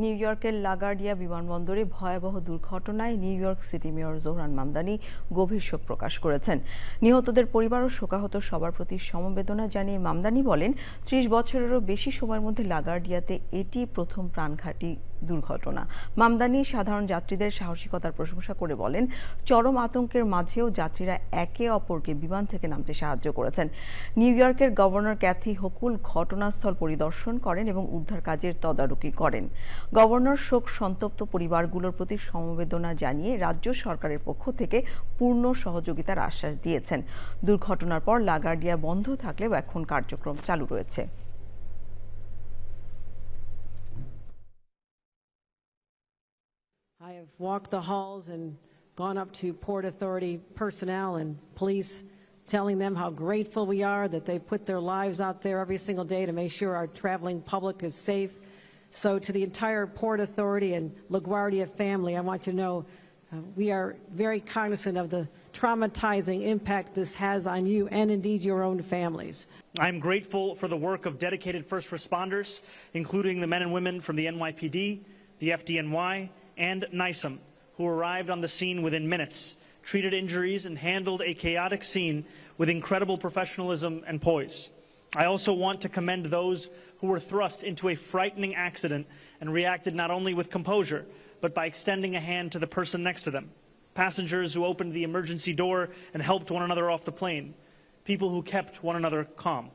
New ইয়র্কের লাগার্ডিয়া বিমানবন্দরে ভয়াবহ দুর্ঘটনায় new York city mayor Zohran Mamdani গভীর শোক প্রকাশ করেছেন। নিহতদের পরিবার ও শোকাহত সবার প্রতি সমবেদনা জানিয়ে মামদানি বলেন, ৩০ বছরেরও বেশি সময়ের মধ্যে লাগার্ডিয়াতে এটি প্রথম প্রাণঘাতী দুর্ঘটনা। মামদানি সাধারণ যাত্রীদের সাহসিকতার প্রশংসা করে বলেন, চরম আতঙ্কের মাঝেও যাত্রীরা একে অপরকে বিমান থেকে নামতে সাহায্য করেছেন। নিউ ইয়র্কের গভর্নর ক্যাথি হোকুল ঘটনাস্থল পরিদর্শন করেন এবং উদ্ধার কাজের তদারকি করেন। গভর্নর শোক সন্তপ্ত পরিবারগুলোর প্রতি সমবেদনা জানিয়ে রাজ্য সরকারের পক্ষ থেকে পূর্ণ সহযোগিতার আশ্বাস দিয়েছেন। দুর্ঘটনার পর লাগার্ডিয়া বন্ধ থাকলেও এখন কার্যক্রম চালু রয়েছে। I have walked the halls and gone up to Port Authority personnel and police, telling them how grateful we are that they put their lives out there every single day to make sure our traveling public is safe. So to the entire Port Authority and LaGuardia family, I want to know we are very cognizant of the traumatizing impact this has on you and indeed your own families. I'm grateful for the work of dedicated first responders, including the men and women from the NYPD, the FDNY, and NYSEM, who arrived on the scene within minutes, treated injuries, and handled a chaotic scene with incredible professionalism and poise. I also want to commend those who were thrust into a frightening accident and reacted not only with composure, but by extending a hand to the person next to them. Passengers who opened the emergency door and helped one another off the plane. People who kept one another calm.